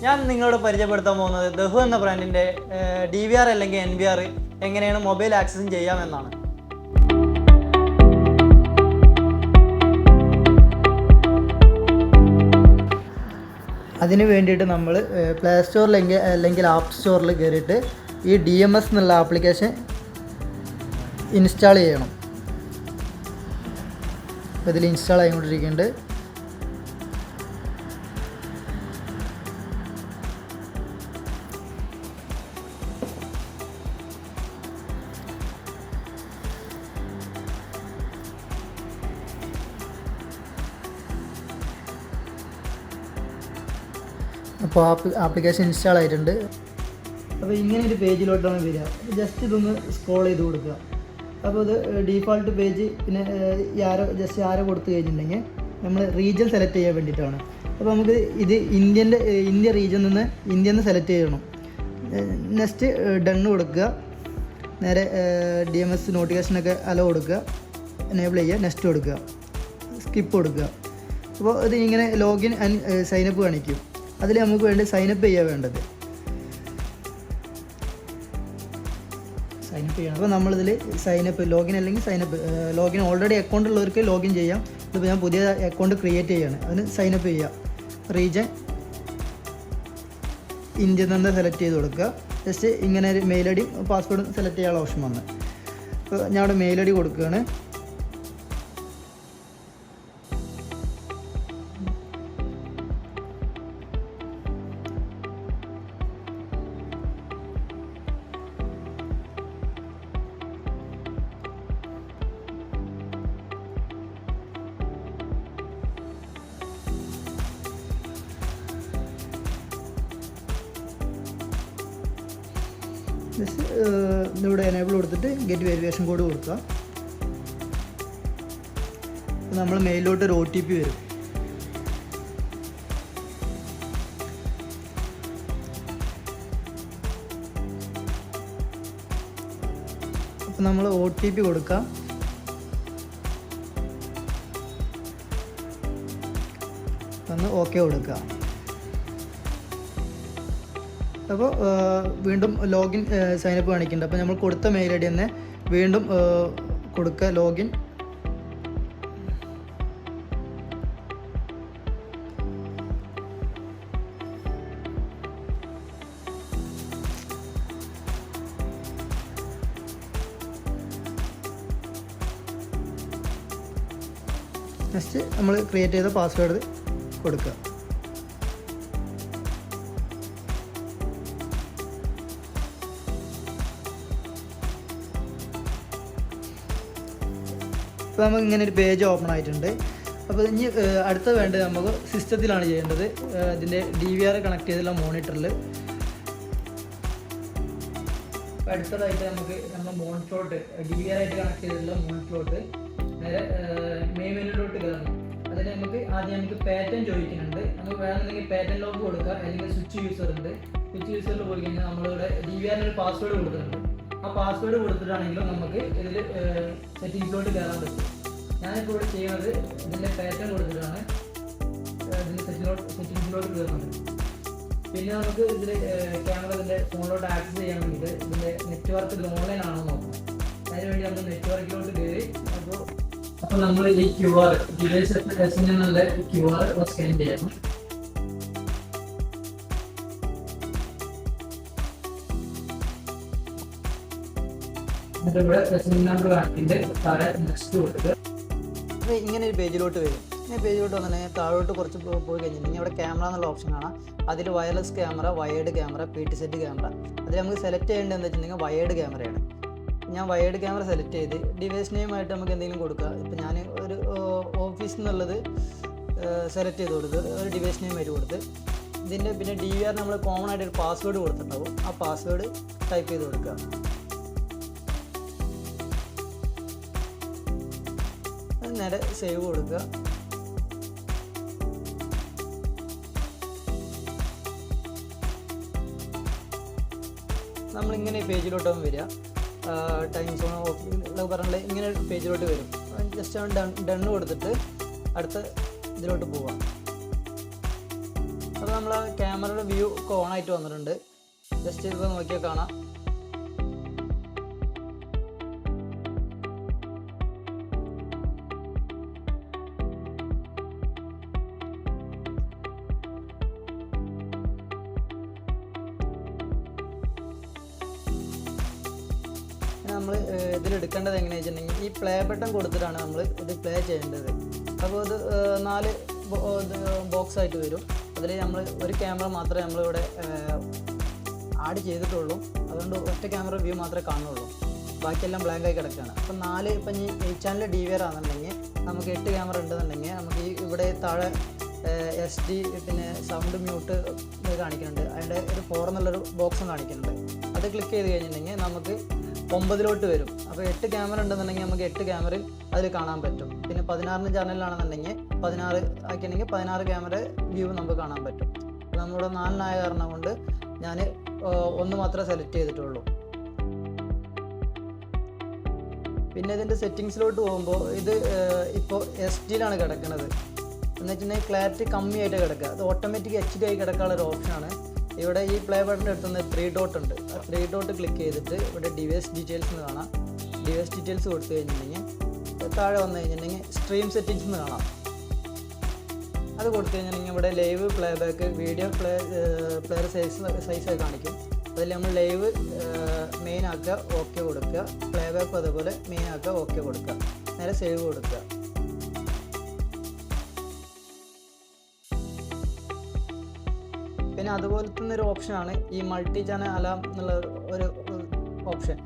ഞാൻ നിങ്ങളോട് പരിചയപ്പെടുത്താൻ പോകുന്നത് ദഹു എന്ന ബ്രാൻഡിൻ്റെ DVR അല്ലെങ്കിൽ NVR എങ്ങനെയാണ് മൊബൈൽ ആക്സസും ചെയ്യാമെന്നാണ്. അതിന് വേണ്ടിയിട്ട് നമ്മൾ പ്ലേ സ്റ്റോറിൽ അല്ലെങ്കിൽ ആപ്പ് സ്റ്റോറിൽ കയറിയിട്ട് ഈ DMS എന്നുള്ള ആപ്ലിക്കേഷൻ ഇൻസ്റ്റാൾ ചെയ്യണം. ഇതിൽ ഇൻസ്റ്റാൾ ആയിക്കൊണ്ടിരിക്കുന്നുണ്ട്. അപ്പോൾ ആപ്ലിക്കേഷൻ ഇൻസ്റ്റാൾ ആയിട്ടുണ്ട്. അപ്പോൾ ഇങ്ങനെ ഒരു പേജിലോട്ടാണ് വരിക. ജസ്റ്റ് ഇതൊന്ന് സ്ക്രോൾ ചെയ്ത് കൊടുക്കുക. അപ്പോൾ ഇത് ഡീഫാൾട്ട് പേജ്. പിന്നെ ആരോ കൊടുത്തു കഴിഞ്ഞിട്ടുണ്ടെങ്കിൽ നമ്മൾ റീജിയൻ സെലക്ട് ചെയ്യാൻ വേണ്ടിയിട്ടാണ്. അപ്പോൾ നമുക്ക് ഇത് ഇന്ത്യ റീജിയനിൽ നിന്ന് ഇന്ത്യയിൽ നിന്ന് സെലക്ട് ചെയ്യണം. നെക്സ്റ്റ് ഡണ്ണ് കൊടുക്കുക. നേരെ DMS നോട്ടിഫിക്കേഷനൊക്കെ അലോ കൊടുക്കുക, എനേബിൾ ചെയ്യുക, നെക്സ്റ്റ് കൊടുക്കുക, സ്കിപ്പ് കൊടുക്കുക. അപ്പോൾ ഇത് ഇങ്ങനെ ലോഗിൻ ആൻഡ് സൈനപ്പ് കാണിക്കും. അതിൽ നമുക്ക് വേണ്ടി സൈനപ്പ് ചെയ്യാൻ വേണ്ടത്. സൈനപ്പ് ചെയ്യണം. അപ്പോൾ നമ്മളിതിൽ സൈനപ്പ് ലോഗിൻ അല്ലെങ്കിൽ സൈനപ്പ് ലോഗിൻ ഓൾറെഡി അക്കൗണ്ട് ഉള്ളവർക്ക് ലോഗിൻ ചെയ്യാം. ഇതിപ്പോൾ ഞാൻ പുതിയ അക്കൗണ്ട് ക്രിയേറ്റ് ചെയ്യുകയാണ്. അതിന് സൈനപ്പ് ചെയ്യുക. റീജിയൻ ഇന്ത്യയിൽ നിന്ന് സെലക്ട് ചെയ്ത് കൊടുക്കുക. ജസ്റ്റ് ഇങ്ങനെ ഒരു മെയിൽ ഐ ഡി പാസ്വേഡും സെലക്ട് ചെയ്യാനുള്ള ഓപ്ഷൻ വന്ന്. അപ്പോൾ ഞാൻ അവിടെ മെയിൽ ഐ ഡി കൊടുക്കുകയാണ്. ജസ്റ്റ് ഇവിടെ എനേബിൾ കൊടുത്തിട്ട് ഗെറ്റ് വെരിഫിക്കേഷൻ കോഡ് കൊടുക്കുക. നമ്മൾ മെയിലോട്ട് ഒരു OTP വരും. അപ്പോൾ നമ്മൾ OTP കൊടുക്കാം. ഒന്ന് ഓക്കെ കൊടുക്കുക. അപ്പോൾ വീണ്ടും ലോഗിൻ സൈനപ്പ് കാണിക്കുന്നുണ്ട്. അപ്പോൾ നമ്മൾ കൊടുത്ത മെയിൽ ഐ ഡി തന്നെ വീണ്ടും കൊടുക്കുക. ലോഗിൻ നെക്സ്റ്റ് നമ്മൾ ക്രിയേറ്റ് ചെയ്ത പാസ്വേഡ് കൊടുക്കുക. അപ്പോൾ നമുക്ക് ഇങ്ങനെ ഒരു പേജ് ഓപ്പൺ ആയിട്ടുണ്ട്. അപ്പോൾ ഇനി അടുത്ത വേണ്ടത് നമുക്ക് സിസ്റ്റത്തിലാണ് ചെയ്യേണ്ടത്. ഇതിൻ്റെ DVR കണക്ട് ചെയ്തുള്ള മോണിറ്ററിൽ അടുത്തതായിട്ട് നമുക്ക് നമ്മുടെ മോണിറ്ററിലോട്ട് DVR ആയിട്ട് കണക്ട് ചെയ്തിട്ടുള്ള മോണിറ്ററിലോട്ട് നേരെ മെയിൻ മെനുവിലോട്ട് കയറണം. അതിന് നമുക്ക് പാറ്റേൺ ചോദിക്കുന്നുണ്ട്. നമുക്ക് വേണമെന്നുണ്ടെങ്കിൽ പാറ്റേൺ ലോക്ക് കൊടുക്കുക, അല്ലെങ്കിൽ സ്വിച്ച് യൂസർ ഉണ്ട്. സ്വിച്ച് യൂസറിൽ പോയി കഴിഞ്ഞാൽ നമ്മളിവിടെ DVR ഒരു പാസ്വേഡ് കൊടുക്കുന്നുണ്ട്. ആ പാസ്വേഡ് കൊടുത്തിട്ടാണെങ്കിലും നമുക്ക് ഇതിൽ സെറ്റിങ്സിലോട്ട് കയറാൻ പറ്റും. ഞാനിപ്പോൾ ഇവിടെ ചെയ്യുന്നത് ഇതിൻ്റെ പാറ്റേൺ കൊടുത്തിട്ടാണ് ഇതിൻ്റെ സെറ്റിങ്സിലോട്ട് കയറുന്നത്. പിന്നെ നമുക്ക് ഇതിൽ ക്യാമറ ഇതിൻ്റെ ഫോണിലോട്ട് ആക്സസ് ചെയ്യാൻ വേണ്ടിയിട്ട് ഇതിൻ്റെ നെറ്റ്വർക്ക് ഇത് ഓൺലൈൻ ആണോ നോക്കണം. അതിനുവേണ്ടി നമ്മൾ നെറ്റ്വർക്കിലോട്ട് കയറി അപ്പോൾ നമ്മൾ ഈ QR ഡിവൈസ് എന്നുള്ള QR സ്കാൻ ചെയ്യണം. ഇങ്ങനെ ഒരു പേജിലോട്ട് വരും. ഈ പേജിലോട്ട് വന്നിട്ടുണ്ടെങ്കിൽ താഴോട്ട് കുറച്ച് പോയി കഴിഞ്ഞിട്ടുണ്ടെങ്കിൽ അവിടെ ക്യാമറ എന്നുള്ള ഓപ്ഷൻ കാണാം. അതിൽ wireless camera, wired camera, PT-set camera. അതിൽ നമുക്ക് സെലക്ട് ചെയ്യേണ്ടത് എന്താ വെച്ചിട്ടുണ്ടെങ്കിൽ വയേർഡ് ക്യാമറയാണ്. ഞാൻ വയേർഡ് ക്യാമറ സെലക്ട് ചെയ്ത് ഡിവൈസ് നെയിമായിട്ട് നമുക്ക് എന്തെങ്കിലും കൊടുക്കുക. ഇപ്പോൾ ഞാൻ ഒരു ഓഫീസ് എന്നുള്ളത് സെലക്ട് ചെയ്ത് കൊടുത്ത് ഒരു ഡിവൈസ് നെയിമായിട്ട് കൊടുത്ത് ഇതിൻ്റെ പിന്നെ DVR നമ്മൾ കോമൺ ആയിട്ട് ഒരു പാസ്വേഡ് കൊടുത്തിട്ടുണ്ടാവും. ആ പാസ്വേഡ് ടൈപ്പ് ചെയ്ത് കൊടുക്കുക. നേരെ സേവ് കൊടുക്കുക. നമ്മളിങ്ങനെ പേജിലോട്ടാവും വരിക. ടൈം സോൺ ഓഫ് പറഞ്ഞാൽ ഇങ്ങനെ പേജിലോട്ട് വരും. ജസ്റ്റ് ഡണ്ണ് കൊടുത്തിട്ട് അടുത്ത ഇതിലോട്ട് പോവാം. അപ്പോൾ നമ്മൾ ആ ക്യാമറയുടെ വ്യൂ ഒക്കെ ഓണായിട്ട് വന്നിട്ടുണ്ട്. ജസ്റ്റ് ഇപ്പോൾ നോക്കിയാൽ കാണാം. നമ്മൾ ഇതിലെടുക്കേണ്ടത് എങ്ങനെയാണെന്ന് വെച്ചിട്ടുണ്ടെങ്കിൽ ഈ പ്ലേ ബട്ടൺ കൊടുത്തിട്ടാണ് നമ്മൾ ഇത് പ്ലേ ചെയ്യേണ്ടത്. അപ്പോൾ ഇത് 4 ബോക്സ് ആയിട്ട് വരും. അതിൽ നമ്മൾ ഒരു ക്യാമറ മാത്രമേ നമ്മളിവിടെ ആഡ് ചെയ്തിട്ടുള്ളൂ. അതുകൊണ്ട് ഒറ്റ ക്യാമറ വ്യൂ മാത്രമേ കാണുള്ളൂ, ബാക്കിയെല്ലാം ബ്ലാങ്ക് ആയി കിടക്കുകയാണ്. അപ്പം 4 ഇപ്പം ഈ 8 ചാനൽ DVR ആണെന്നുണ്ടെങ്കിൽ നമുക്ക് 8 ക്യാമറ ഉണ്ടെന്നുണ്ടെങ്കിൽ നമുക്ക് ഈ ഇവിടെ താഴെ SD പിന്നെ സൗണ്ട് മ്യൂട്ട് കാണിക്കുന്നുണ്ട്. അതിൻ്റെ ഒരു 4 എന്നുള്ളൊരു ബോക്സും കാണിക്കുന്നുണ്ട്. അത് ക്ലിക്ക് ചെയ്ത് കഴിഞ്ഞിട്ടുണ്ടെങ്കിൽ നമുക്ക് 9 വരും. അപ്പോൾ 8 ക്യാമറ ഉണ്ടെന്നുണ്ടെങ്കിൽ നമുക്ക് 8 ക്യാമറ അതിൽ കാണാൻ പറ്റും. പിന്നെ 16 ചാനലിലാണെന്നുണ്ടെങ്കിൽ 16 ആക്കിയിട്ടുണ്ടെങ്കിൽ 16 ക്യാമറ വ്യൂ നമുക്ക് കാണാൻ പറ്റും. നമ്മളിവിടെ 4 കാരണം കൊണ്ട് ഞാൻ 1 മാത്രമേ സെലക്ട് ചെയ്തിട്ടുള്ളൂ. പിന്നെ ഇതിൻ്റെ സെറ്റിങ്സിലോട്ട് പോകുമ്പോൾ ഇത് ഇപ്പോൾ SD കിടക്കുന്നത് എന്ന് വെച്ചിട്ടുണ്ടെങ്കിൽ ക്ലാരിറ്റി കമ്മിയായിട്ട് കിടക്കുക. അത് ഓട്ടോമാറ്റിക് HD ആയി കിടക്കാനുള്ള ഒരു ഓപ്ഷനാണ്. ഇവിടെ ഈ പ്ലേ ബട്ടൺ എടുത്തുന്ന 3 ഡോട്ട് ഉണ്ട്. ആ 3 ഡോട്ട് ക്ലിക്ക് ചെയ്തിട്ട് ഇവിടെ ഡിവൈസ് ഡീറ്റെയിൽസ് എന്ന് കാണാം. ഡിവൈസ് ഡീറ്റെയിൽസ് കൊടുത്തു കഴിഞ്ഞിട്ടുണ്ടെങ്കിൽ താഴെ വന്നു കഴിഞ്ഞിട്ടുണ്ടെങ്കിൽ സ്ട്രീം സെറ്റിങ്സ് എന്ന് കാണാം. അത് കൊടുത്തു കഴിഞ്ഞിട്ടുണ്ടെങ്കിൽ ഇവിടെ live playback video player സൈസായി കാണിക്കും. അതിൽ നമ്മൾ ലൈവ് മെയിൻ ആക്കുക, ഓക്കെ കൊടുക്കുക. പ്ലേ ബാക്കും അതേപോലെ മെയിൻ ആക്കുക, ഓക്കെ കൊടുക്കുക. നേരെ സേവ് കൊടുക്കുക. പിന്നെ അതുപോലെ തന്നെ ഒരു ഓപ്ഷനാണ് ഈ മൾട്ടി ചാനൽ അലാം എന്നുള്ള ഒരു ഓപ്ഷൻ.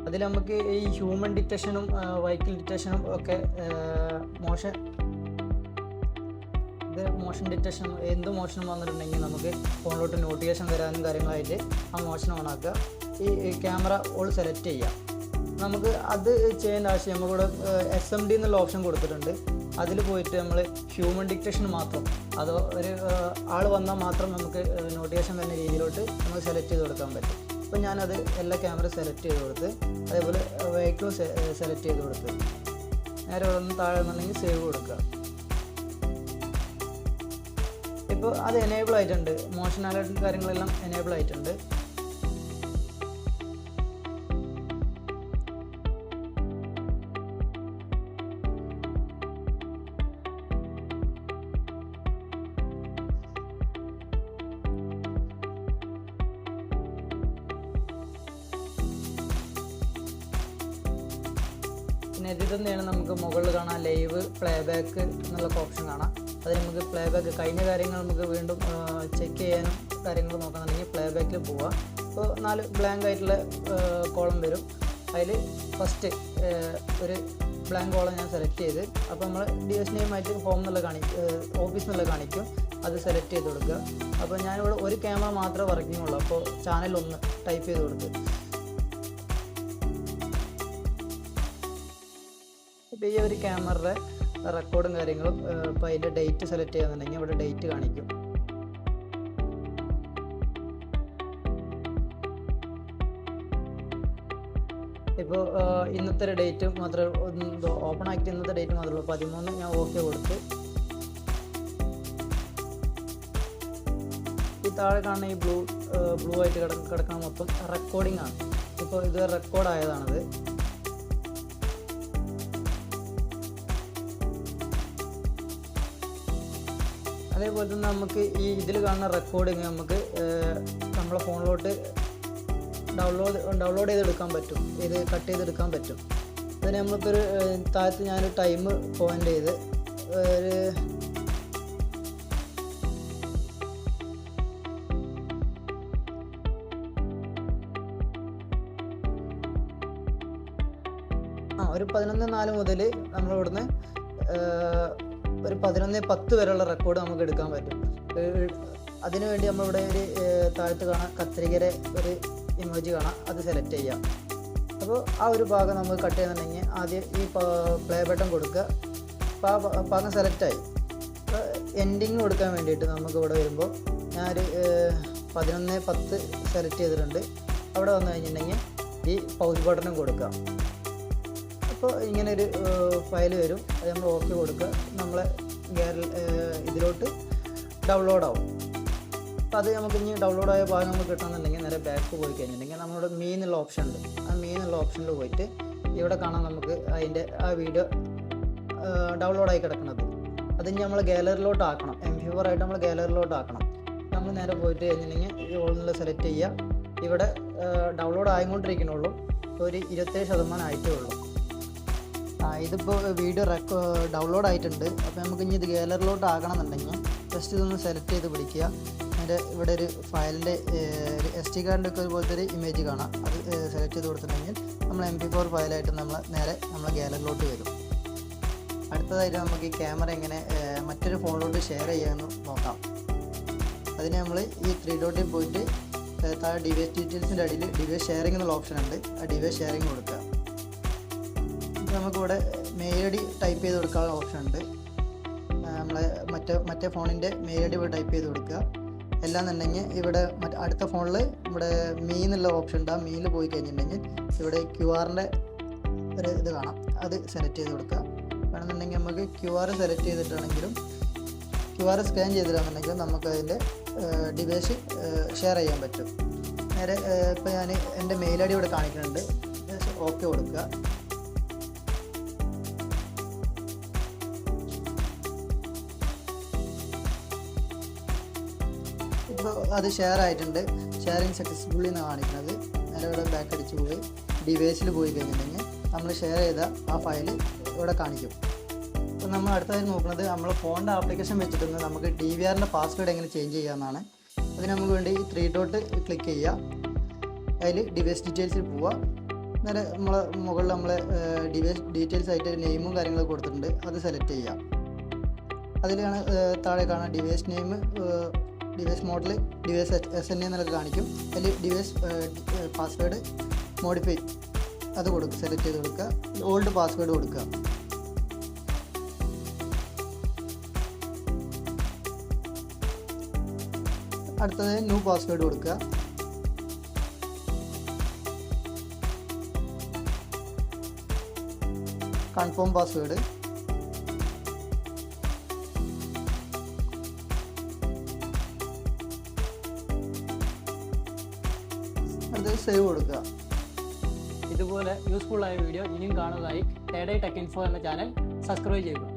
അതിൽ നമുക്ക് ഈ ഹ്യൂമൻ ഡിറ്റക്ഷനും വെഹിക്കിൾ ഡിറ്റക്ഷനും ഒക്കെ മോഷൻ ഡിറ്റക്ഷൻ എന്ത് മോഷണം വന്നിട്ടുണ്ടെങ്കിൽ നമുക്ക് ഫോണിലോട്ട് നോട്ടിഫിക്കേഷൻ വരാനും കാര്യങ്ങളായിട്ട് ആ മോഷൻ ഓണാക്കുക. ഈ ക്യാമറ ഓൾ സെലക്ട് ചെയ്യുക. നമുക്ക് അത് ചെയ്യേണ്ട ആവശ്യം നമുക്കിവിടെ SMD എന്നുള്ള ഓപ്ഷൻ കൊടുത്തിട്ടുണ്ട്. അതിൽ പോയിട്ട് നമ്മൾ ഹ്യൂമൻ ഡിറ്റക്ഷൻ മാത്രം, അതോ ഒരു ആൾ വന്നാൽ മാത്രം നമുക്ക് നോട്ടിഫിക്കേഷൻ വരുന്ന രീതിയിലോട്ട് നമുക്ക് സെലക്ട് ചെയ്ത് കൊടുക്കാൻ പറ്റും. അപ്പോൾ ഞാനത് എല്ലാ ക്യാമറ സെലക്ട് ചെയ്ത് കൊടുത്ത് അതേപോലെ വെഹിക്കിളും സെലക്ട് ചെയ്ത് കൊടുത്ത് നേരെ ഒന്ന് താഴെ എന്നുണ്ടെങ്കിൽ സേവ് കൊടുക്കുക. ഇപ്പോൾ അത് എനേബിൾ ആയിട്ടുണ്ട്. മോഷൻ അലേർട്ടും കാര്യങ്ങളെല്ലാം എനേബിൾ ആയിട്ടുണ്ട്. പിന്നെ ഇതിൽ തന്നെയാണ് നമുക്ക് മുകളിൽ കാണാം ലൈവ് പ്ലേ ബാക്ക് എന്നുള്ള ഓപ്ഷൻ കാണാം. അതിൽ നമുക്ക് പ്ലേ ബാക്ക് കഴിഞ്ഞ കാര്യങ്ങൾ നമുക്ക് വീണ്ടും ചെക്ക് ചെയ്യാനും കാര്യങ്ങൾ നോക്കണമെന്നുണ്ടെങ്കിൽ പ്ലേ ബാക്കിൽ പോവാം. അപ്പോൾ 4 ബ്ലാങ്ക് ആയിട്ടുള്ള കോളം വരും. അതിൽ ഫസ്റ്റ് ഒരു ബ്ലാങ്ക് കോളം ഞാൻ സെലക്ട് ചെയ്ത് അപ്പോൾ നമ്മൾ DS നെയിമായിട്ട് ഹോം എന്നുള്ള ഓഫീസ് എന്നുള്ള കാണിക്കും. അത് സെലക്ട് ചെയ്ത് കൊടുക്കുക. അപ്പോൾ ഞാനിവിടെ ഒരു ക്യാമറ മാത്രമേ വർക്കിംഗ് ഉള്ളൂ. അപ്പോൾ ചാനൽ 1 ടൈപ്പ് ചെയ്ത് കൊടുക്കുക. ഇപ്പോൾ ഈ ഒരു ക്യാമറയുടെ റെക്കോർഡും കാര്യങ്ങളും ഇപ്പോൾ അതിൻ്റെ ഡേറ്റ് സെലക്ട് ചെയ്യാന്നുണ്ടെങ്കിൽ ഇവിടെ ഡേറ്റ് കാണിക്കും. ഇപ്പോൾ ഇന്നത്തെ ഒരു ഡേറ്റ് മാത്രമേ ഓപ്പൺ ആക്കിയിട്ട് ഇന്നത്തെ ഡേറ്റ് മാത്രമേ ഉള്ളൂ. 13 ഞാൻ ഓക്കെ കൊടുത്ത് ഈ താഴെ കാണുന്ന ഈ ബ്ലൂ ആയിട്ട് കിടക്കുന്ന മൊത്തം റെക്കോർഡിംഗ് ആണ്. ഇപ്പോൾ ഇത് റെക്കോർഡായതാണത്. അതേപോലെ തന്നെ നമുക്ക് ഈ ഇതിൽ കാണുന്ന റെക്കോർഡിങ് നമുക്ക് നമ്മളെ ഫോണിലോട്ട് ഡൗൺലോഡ് ചെയ്തെടുക്കാൻ പറ്റും. ഇത് കട്ട് ചെയ്തെടുക്കാൻ പറ്റും. അതിന് നമുക്കൊരു താഴത്ത് ഞാനൊരു ടൈം പോയിൻ്റ് ചെയ്ത് ഒരു ഒരു 11:04 മുതൽ നമ്മളിവിടുന്ന് ഒരു 11:10 വരെയുള്ള റെക്കോർഡ് നമുക്ക് എടുക്കാൻ പറ്റും. അതിനുവേണ്ടി നമ്മളിവിടെ ഒരു താഴത്ത് കാണാം കത്രികരെ ഒരു ഇമോജി കാണാം, അത് സെലക്ട് ചെയ്യാം. അപ്പോൾ ആ ഒരു ഭാഗം നമുക്ക് കട്ട് ചെയ്യുന്നുണ്ടെങ്കിൽ ആദ്യം ഈ പ്ലേ ബട്ടൺ കൊടുക്കുക. അപ്പോൾ ആ ഭാഗം സെലക്റ്റായി. അപ്പോൾ എൻഡിങ് കൊടുക്കാൻ വേണ്ടിയിട്ട് നമുക്ക് ഇവിടെ വരുമ്പോൾ ഞാനൊരു 11:10 സെലക്ട് ചെയ്തിട്ടുണ്ട്. അവിടെ വന്നു കഴിഞ്ഞിട്ടുണ്ടെങ്കിൽ ഈ പൗസ് ബട്ടണും കൊടുക്കാം. അപ്പോൾ ഇങ്ങനെ ഒരു ഫയൽ വരും. അത് നമ്മൾ ഓക്കെ കൊടുക്കുക. നമ്മളെ ഇതിലോട്ട് ഡൗൺലോഡ് ആവും. അപ്പോൾ അത് നമുക്ക് ഇനി ഡൗൺലോഡായ ഭാഗം നമുക്ക് കിട്ടണമെന്നുണ്ടെങ്കിൽ നേരെ ബാക്ക് പോയി കഴിഞ്ഞിട്ടുണ്ടെങ്കിൽ നമ്മുടെ മീ എന്നുള്ള ഓപ്ഷൻ ഉണ്ട്. ആ മീ എന്നുള്ള ഓപ്ഷനിൽ പോയിട്ട് ഇവിടെ കാണാം നമുക്ക് അതിൻ്റെ ആ വീഡിയോ ഡൗൺലോഡായി കിടക്കുന്നത്. അതിന് നമ്മൾ ഗാലറിയിലോട്ട് ആക്കണം. MP4 ആയിട്ട് നമ്മൾ ഗാലറിയിലോട്ട് ആക്കണം. നമ്മൾ നേരെ പോയിട്ട് കഴിഞ്ഞിട്ടുണ്ടെങ്കിൽ ഈ ഓൾന്നുള്ള സെലക്ട് ചെയ്യുക. ഇവിടെ ഡൗൺലോഡ് ആയിക്കൊണ്ടിരിക്കണുള്ളൂ, ഒരു 27% ആയിട്ടേ ഉള്ളൂ. ഇതിപ്പോൾ വീഡിയോ ഡൗൺലോഡ് ആയിട്ടുണ്ട്. അപ്പോൾ നമുക്ക് ഇനി ഇത് ഗാലറിയിലോട്ട് ആക്കണമെന്നുണ്ടെങ്കിൽ ജസ്റ്റ് ഇതൊന്ന് സെലക്ട് ചെയ്ത് പിടിക്കുക. അതിൻ്റെ ഇവിടെ ഒരു ഫയലിൻ്റെ SD കാർഡിൻ്റെ ഒക്കെ പോലത്തെ ഒരു ഇമേജ് കാണാം. അത് സെലക്ട് ചെയ്ത് കൊടുത്തിട്ടുണ്ടെങ്കിൽ നമ്മൾ MP4 ഫയലായിട്ട് നേരെ നമ്മളെ ഗാലറിയിലോട്ട് വരും. അടുത്തതായിട്ട് നമുക്ക് ഈ ക്യാമറ എങ്ങനെ മറ്റൊരു ഫോണിലോട്ട് ഷെയർ ചെയ്യാമെന്ന് നോക്കാം. അതിന് നമ്മൾ ഈ 3 ഡോട്ടിൽ പോയിട്ട് താഴെ ഡിവൈസ് ഡീറ്റെയിൽസിൻ്റെ അടിയിൽ ഡിവൈസ് ഷെയറിംഗ് എന്നുള്ള ഓപ്ഷൻ ഉണ്ട്. ആ ഡിവൈസ് ഷെയറിംഗ് കൊടുക്കുക. നമുക്കിവിടെ മെയിൽ ID ടൈപ്പ് ചെയ്ത് കൊടുക്കാനുള്ള ഓപ്ഷൻ ഉണ്ട്. നമ്മളെ മറ്റേ ഫോണിൻ്റെ മെയിൽ ID ഇവിടെ ടൈപ്പ് ചെയ്ത് കൊടുക്കുക. അല്ലാന്നുണ്ടെങ്കിൽ ഇവിടെ അടുത്ത ഫോണിൽ ഇവിടെ മീ എന്നുള്ള ഓപ്ഷൻ ഉണ്ട്. ആ മീയിൽ പോയി കഴിഞ്ഞിട്ടുണ്ടെങ്കിൽ ഇവിടെ QR-ൻ്റെ ഒരു ഇത് കാണാം, അത് സെലക്ട് ചെയ്ത് കൊടുക്കുക. വേണമെന്നുണ്ടെങ്കിൽ നമുക്ക് QR സെലക്ട് ചെയ്തിട്ടാണെങ്കിലും QR സ്കാൻ ചെയ്തിട്ടാണെന്നുണ്ടെങ്കിലും നമുക്ക് അതിൻ്റെ ഡിവൈസ് ഷെയർ ചെയ്യാൻ പറ്റും. നേരെ ഇപ്പോൾ ഞാൻ എൻ്റെ മെയിൽ ID ഇവിടെ കാണിക്കുന്നുണ്ട്. ഓക്കെ കൊടുക്കുക. ഇപ്പോൾ അത് ഷെയർ ആയിട്ടുണ്ട്. ഷെയറിങ് സക്സസ്ഫുള്ളി എന്ന് കാണിക്കുന്നത്. നേരെ ഇവിടെ ബാക്ക് അടിച്ച് പോയി ഡിവൈസിൽ പോയി കഴിഞ്ഞിട്ടുണ്ടെങ്കിൽ നമ്മൾ ഷെയർ ചെയ്ത ആ ഫയൽ ഇവിടെ കാണിക്കും. അപ്പോൾ നമ്മൾ അടുത്തതായി നോക്കുന്നത് നമ്മൾ ഫോണിൻ്റെ ആപ്ലിക്കേഷൻ വെച്ചിട്ടൊന്ന് നമുക്ക് DVR-ൻ്റെ പാസ്വേഡ് എങ്ങനെ ചേഞ്ച് ചെയ്യാമെന്നാണ്. അതിന് നമുക്ക് വേണ്ടി ഈ 3 ഡോട്ട് ക്ലിക്ക് ചെയ്യുക. അതിൽ ഡിവൈസ് ഡീറ്റെയിൽസിൽ പോവുക. നേരെ മുകളിൽ നമ്മൾ ഡിവൈസ് ഡീറ്റെയിൽസ് ആയിട്ട് നെയിമും കാര്യങ്ങളൊക്കെ കൊടുത്തിട്ടുണ്ട്. അത് സെലക്ട് ചെയ്യുക. അതിലാണ് താഴെ കാണാൻ device name, device model, device SNA എന്നൊക്കെ കാണിക്കും. അതിൽ ഡിവൈസ് പാസ്വേഡ് മോഡിഫൈ അത് കൊടുക്കുക, സെലക്ട് ചെയ്ത് കൊടുക്കുക. ഓൾഡ് പാസ്വേഡ് കൊടുക്കുക. അടുത്തത് ന്യൂ പാസ്വേഡ് കൊടുക്കുക. Confirm password. അടുത്തത് സേവ് കൊടുക്കുക. ഇതുപോലെ യൂസ്ഫുൾ ആയ വീഡിയോ ഇനിയും കാണുന്നതായി തേർഡ് ഐ ടെക് ഇൻഫോ എന്ന ചാനൽ സബ്സ്ക്രൈബ് ചെയ്യുക.